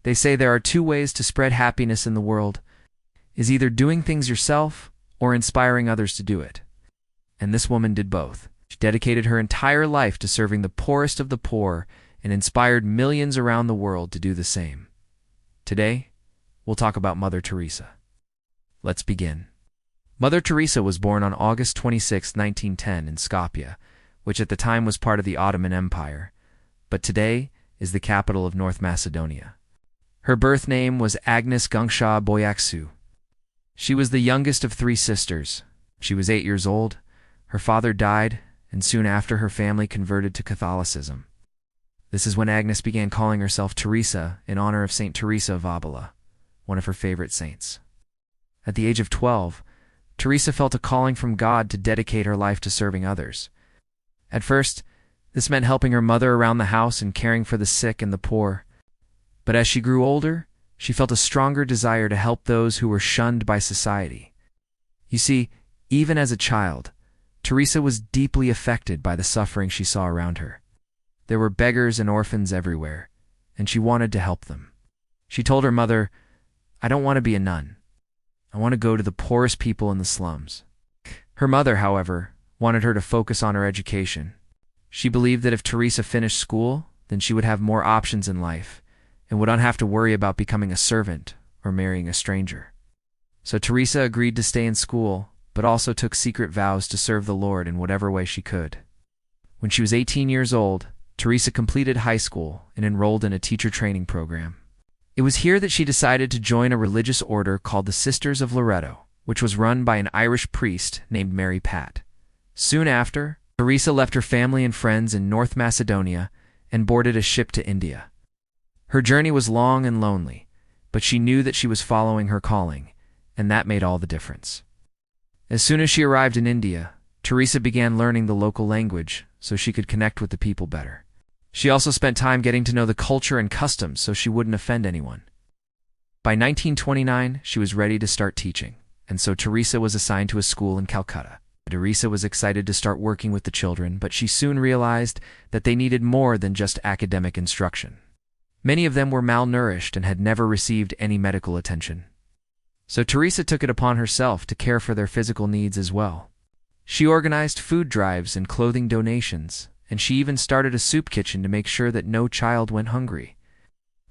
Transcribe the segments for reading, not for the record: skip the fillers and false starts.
They say there are two ways to spread happiness in the world, is either doing things yourself or inspiring others to do it. And this woman did both. She dedicated her entire life to serving the poorest of the poor and inspired millions around the world to do the same. Today, we'll talk about Mother Teresa. Let's begin. Mother Teresa was born on August 26, 1910 in Skopje, which at the time was part of the Ottoman Empire, but today is the capital of North Macedonia. Her birth name was Agnes Gungsha Boyaksu. She was the youngest of three sisters. She was 8 years old. Her father died, and soon after her family converted to Catholicism. This is when Agnes began calling herself Teresa in honor of Saint Teresa of Avila, one of her favorite saints. At the age of 12, Teresa felt a calling from God to dedicate her life to serving others. At first, this meant helping her mother around the house and caring for the sick and the poor. But as she grew older, she felt a stronger desire to help those who were shunned by society. You see, even as a child, Teresa was deeply affected by the suffering she saw around her. There were beggars and orphans everywhere, and she wanted to help them. She told her mother, "I don't want to be a nun. I want to go to the poorest people in the slums." Her mother, however, wanted her to focus on her education. She believed that if Teresa finished school, then she would have more options in life and would not have to worry about becoming a servant or marrying a stranger. So Teresa agreed to stay in school, but also took secret vows to serve the Lord in whatever way she could. When she was 18 years old, Teresa completed high school and enrolled in a teacher training program. It was here that she decided to join a religious order called the Sisters of Loreto, which was run by an Irish priest named Mary Pat. Soon after, Teresa left her family and friends in North Macedonia and boarded a ship to India. Her journey was long and lonely, but she knew that she was following her calling, and that made all the difference. As soon as she arrived in India, Teresa began learning the local language so she could connect with the people better. She also spent time getting to know the culture and customs so she wouldn't offend anyone. By 1929, she was ready to start teaching, and so Teresa was assigned to a school in Calcutta. Teresa was excited to start working with the children, but she soon realized that they needed more than just academic instruction. Many of them were malnourished and had never received any medical attention. So Teresa took it upon herself to care for their physical needs as well. She organized food drives and clothing donations, and she even started a soup kitchen to make sure that no child went hungry.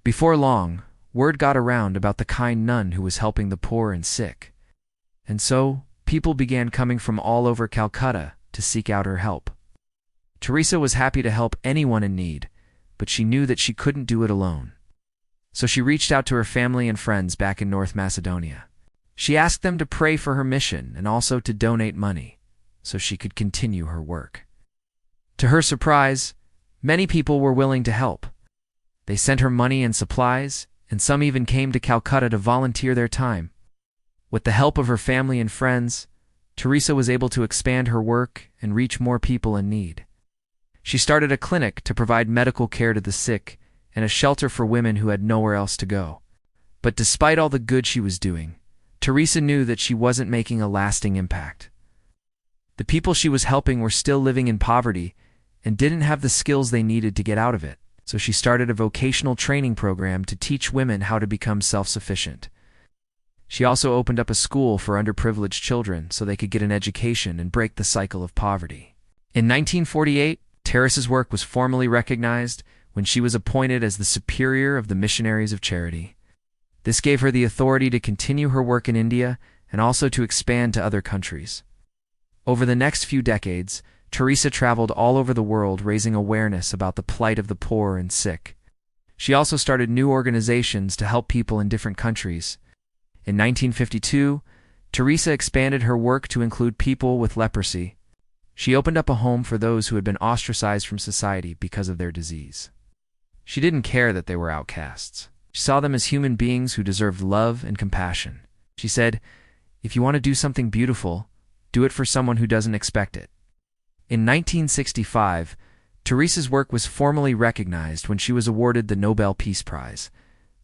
Before long, word got around about the kind nun who was helping the poor and sick. And so, people began coming from all over Calcutta to seek out her help. Teresa was happy to help anyone in need, but she knew that she couldn't do it alone. So she reached out to her family and friends back in North Macedonia. She asked them to pray for her mission and also to donate money so she could continue her work. To her surprise, many people were willing to help. They sent her money and supplies, and some even came to Calcutta to volunteer their time. With the help of her family and friends, Teresa was able to expand her work and reach more people in need. She started a clinic to provide medical care to the sick and a shelter for women who had nowhere else to go. But despite all the good she was doing, Teresa knew that she wasn't making a lasting impact. The people she was helping were still living in poverty and didn't have the skills they needed to get out of it, so she started a vocational training program to teach women how to become self-sufficient. She also opened up a school for underprivileged children so they could get an education and break the cycle of poverty. In 1948, Teresa's work was formally recognized when she was appointed as the Superior of the Missionaries of Charity. This gave her the authority to continue her work in India and also to expand to other countries. Over the next few decades, Teresa traveled all over the world raising awareness about the plight of the poor and sick. She also started new organizations to help people in different countries. In 1952, Teresa expanded her work to include people with leprosy. She opened up a home for those who had been ostracized from society because of their disease. She didn't care that they were outcasts. She saw them as human beings who deserved love and compassion. She said, "If you want to do something beautiful, do it for someone who doesn't expect it." In 1965, Teresa's work was formally recognized when she was awarded the Nobel Peace Prize.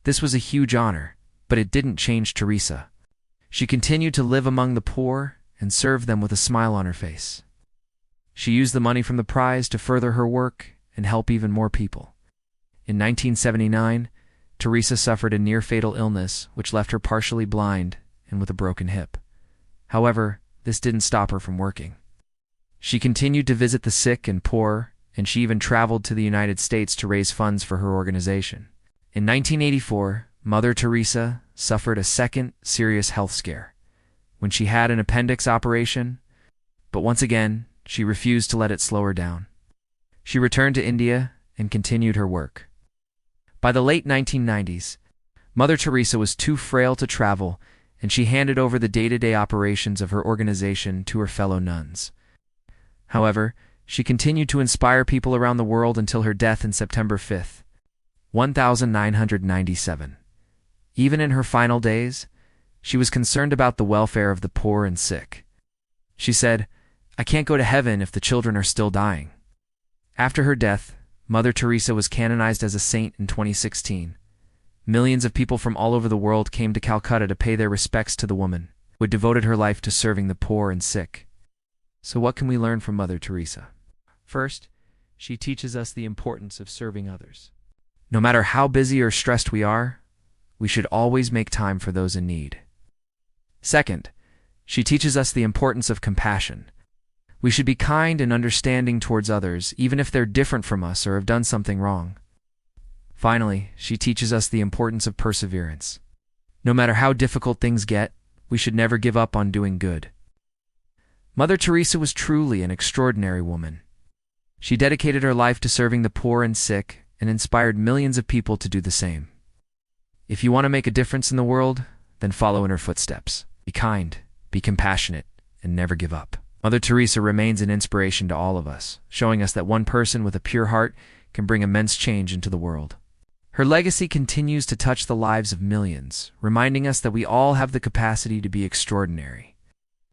This was a huge honor, but it didn't change Teresa. She continued to live among the poor and serve them with a smile on her face. She used the money from the prize to further her work and help even more people. In 1979, Teresa suffered a near-fatal illness which left her partially blind and with a broken hip. However, this didn't stop her from working. She continued to visit the sick and poor, and she even traveled to the United States to raise funds for her organization. In 1984, Mother Teresa suffered a second serious health scare when she had an appendix operation, but once again, she refused to let it slow her down. She returned to India and continued her work. By the late 1990s, Mother Teresa was too frail to travel, and she handed over the day-to-day operations of her organization to her fellow nuns. However, she continued to inspire people around the world until her death in September 5, 1997. Even in her final days, she was concerned about the welfare of the poor and sick. She said, "I can't go to heaven if the children are still dying." After her death, Mother Teresa was canonized as a saint in 2016. Millions of people from all over the world came to Calcutta to pay their respects to the woman who had devoted her life to serving the poor and sick. So what can we learn from Mother Teresa? First, she teaches us the importance of serving others. No matter how busy or stressed we are, we should always make time for those in need. Second, she teaches us the importance of compassion. We should be kind and understanding towards others, even if they're different from us or have done something wrong. Finally, she teaches us the importance of perseverance. No matter how difficult things get, we should never give up on doing good. Mother Teresa was truly an extraordinary woman. She dedicated her life to serving the poor and sick and inspired millions of people to do the same. If you want to make a difference in the world, then follow in her footsteps. Be kind, be compassionate, and never give up. Mother Teresa remains an inspiration to all of us, showing us that one person with a pure heart can bring immense change into the world. Her legacy continues to touch the lives of millions, reminding us that we all have the capacity to be extraordinary.